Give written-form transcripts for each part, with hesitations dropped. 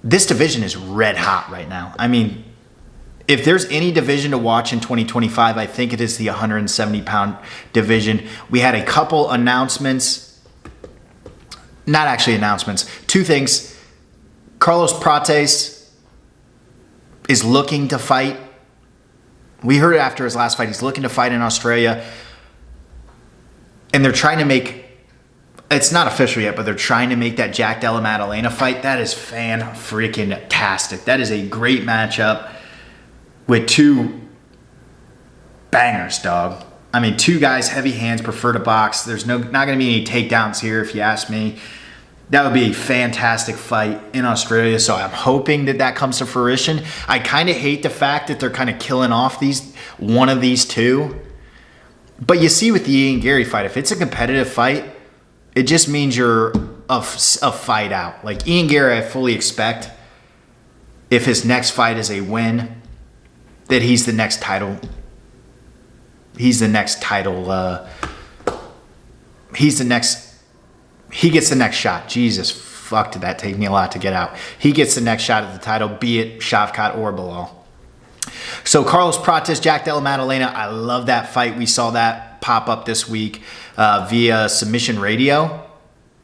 This division is red hot right now. I mean, if there's any division to watch in 2025, I think it is the 170-pound division. We had a couple announcements, not actually announcements, two things. Carlos Prates is looking to fight. We heard it after his last fight. He's looking to fight in Australia. And they're trying to make, it's not official yet, but they're trying to make that Jack Della Maddalena fight. That is fan-freaking-tastic. That is a great matchup with two bangers, dog. I mean, two guys, heavy hands, prefer to box. There's not going to be any takedowns here, if you ask me. That would be a fantastic fight in Australia, so I'm hoping that that comes to fruition. I kind of hate the fact that they're kind of killing off one of these two. But you see with the Ian Gary fight, if it's a competitive fight, it just means you're a fight out. Like Ian Gary, I fully expect, if his next fight is a win, that he gets the next shot. Jesus, fuck, did that take me a lot to get out. He gets the next shot at the title, be it Shavkat or Bilal. So Carlos Prates, Jack Della Maddalena, I love that fight. We saw that pop up this week via Submission Radio.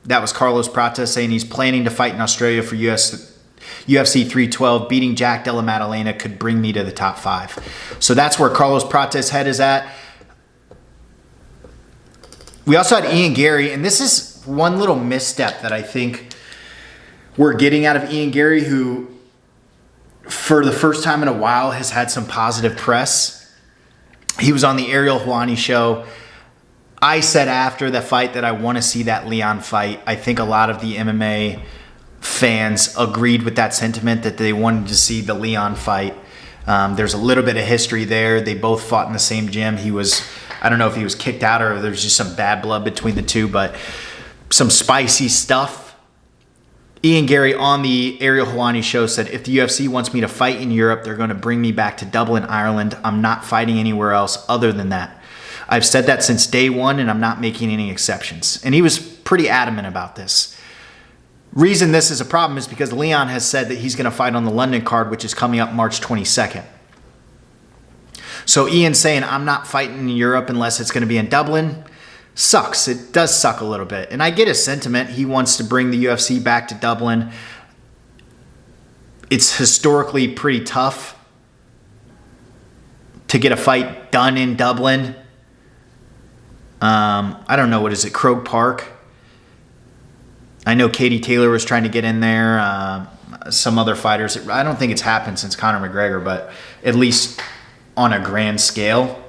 That was Carlos Prates saying he's planning to fight in Australia for UFC 312. Beating Jack Della Maddalena could bring me to the top 5. So that's where Carlos Prates' head is at. We also had Ian Gary, and this is one little misstep that I think we're getting out of Ian Gary, who for the first time in a while has had some positive press. He was on the Ariel Helwani show. I said after the fight that I want to see that Leon fight. I think a lot of the MMA fans agreed with that sentiment, that they wanted to see the Leon fight. There's a little bit of history there. They both fought in the same gym. I don't know if he was kicked out or there's just some bad blood between the two, but some spicy stuff. Ian Gary on the Ariel Helwani show said, if the UFC wants me to fight in Europe, they're going to bring me back to Dublin, Ireland. I'm not fighting anywhere else other than that. I've said that since day one, and I'm not making any exceptions. And he was pretty adamant about this. Reason this is a problem is because Leon has said that he's going to fight on the London card, which is coming up March 22nd. So Ian saying, I'm not fighting in Europe unless it's going to be in Dublin, sucks. It does suck a little bit. And I get his sentiment. He wants to bring the UFC back to Dublin. It's historically pretty tough to get a fight done in Dublin. I don't know, what is it, Croke Park? I know Katie Taylor was trying to get in there. Some other fighters. I don't think it's happened since Conor McGregor, but at least on a grand scale.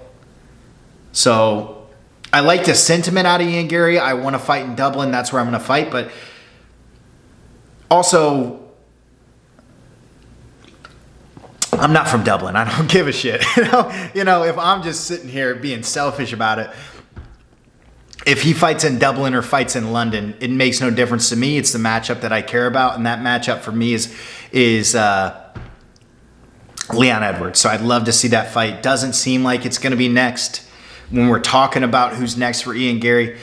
So I like the sentiment out of Ian Gary. I want to fight in Dublin. That's where I'm going to fight. But also, I'm not from Dublin. I don't give a shit. You know, if I'm just sitting here being selfish about it, if he fights in Dublin or fights in London, it makes no difference to me. It's the matchup that I care about, and that matchup for me is Leon Edwards. So I'd love to see that fight. Doesn't seem like it's going to be next. When we're talking about who's next for Ian Gary,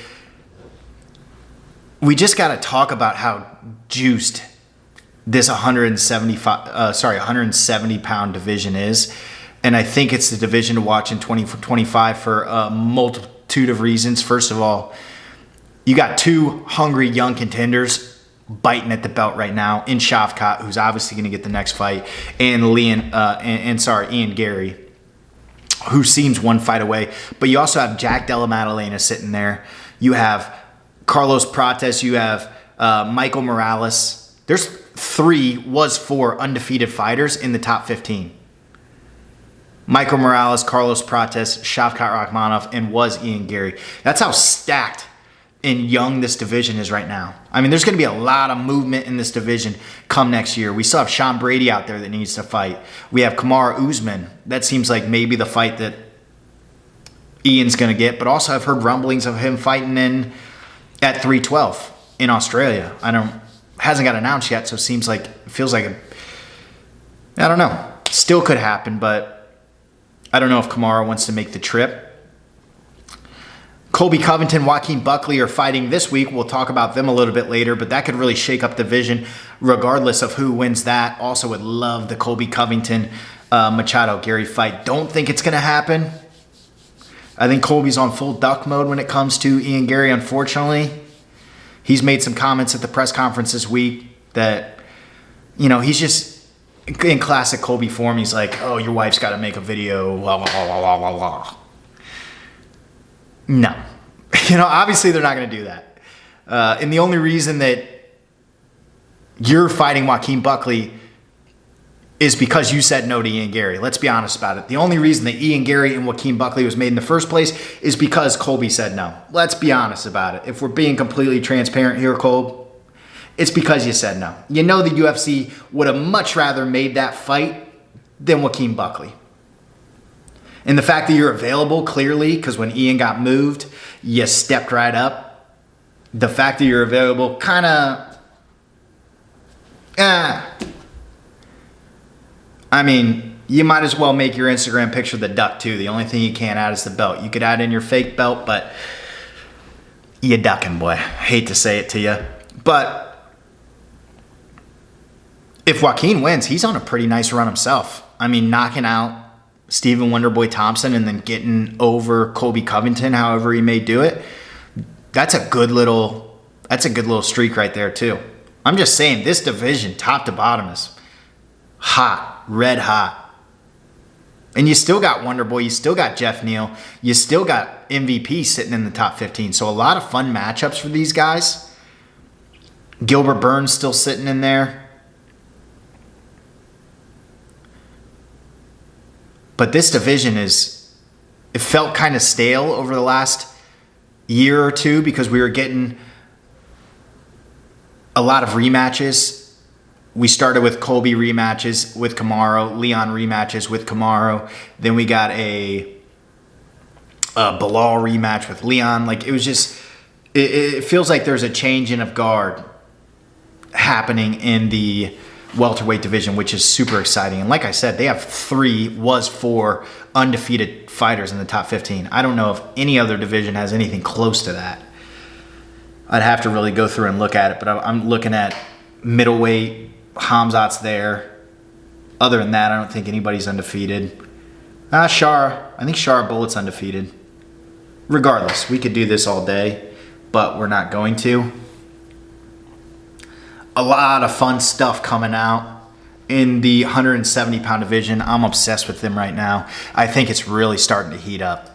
we just got to talk about how juiced this 170-pound division is. And I think it's the division to watch in 2025 for a multitude of reasons. First of all, you got two hungry young contenders biting at the belt right now in Shavkat, who's obviously going to get the next fight, and Ian Gary, who seems one fight away. But you also have Jack Della Maddalena sitting there. You have Carlos Prates. You have Michael Morales. There's four undefeated fighters in the top 15. Michael Morales, Carlos Prates, Shavkat Rakhmonov, and was Ian Gary. That's how stacked and young this division is right now. I mean, there's going to be a lot of movement in this division come next year. We still have Sean Brady out there that needs to fight. We have Kamaru Usman. That seems like maybe the fight that Ian's going to get. But also I've heard rumblings of him fighting at 312 in Australia. Hasn't got announced yet, so it feels like I don't know. Still could happen, but I don't know if Kamaru wants to make the trip. Colby Covington, Joaquin Buckley are fighting this week. We'll talk about them a little bit later, but that could really shake up the division regardless of who wins that. Also would love the Colby Covington Machado Gary fight. Don't think it's going to happen. I think Colby's on full duck mode when it comes to Ian Gary, unfortunately. He's made some comments at the press conference this week that, he's just in classic Colby form. He's like, oh, your wife's got to make a video, blah, blah, blah, blah, blah, blah. No. Obviously they're not going to do that. And the only reason that you're fighting Joaquin Buckley is because you said no to Ian Gary. Let's be honest about it. The only reason that Ian Gary and Joaquin Buckley was made in the first place is because Colby said no. Let's be honest about it. If we're being completely transparent here, Colby, it's because you said no. The UFC would have much rather made that fight than Joaquin Buckley. And the fact that you're available, clearly, because when Ian got moved, you stepped right up. The fact that you're available kind of... you might as well make your Instagram picture the duck, too. The only thing you can't add is the belt. You could add in your fake belt, but you're ducking, boy. Hate to say it to you. But if Joaquin wins, he's on a pretty nice run himself. Knocking out Stephen Wonderboy Thompson and then getting over Colby Covington, however he may do it. That's a good little streak right there, too. I'm just saying, this division, top to bottom, is hot, red hot. And you still got Wonderboy, you still got Jeff Neal, you still got MVP sitting in the top 15. So a lot of fun matchups for these guys. Gilbert Burns still sitting in there. But this division it felt kind of stale over the last year or two because we were getting a lot of rematches. We started with Colby rematches with Kamaru, Leon rematches with Kamaru. Then we got a Bilal rematch with Leon. It was just, it feels like there's a changing of guard happening in the welterweight division, which is super exciting. And like I said, they have 4 undefeated fighters in the top 15. I don't know if any other division has anything close to that. I'd have to really go through and look at it, but I'm looking at middleweight. Hamzat's there. Other than that, I don't think anybody's undefeated. Shara. I think Shara Bullet's undefeated. Regardless, we could do this all day, but we're not going to. A lot of fun stuff coming out in the 170-pound division. I'm obsessed with them right now. I think it's really starting to heat up.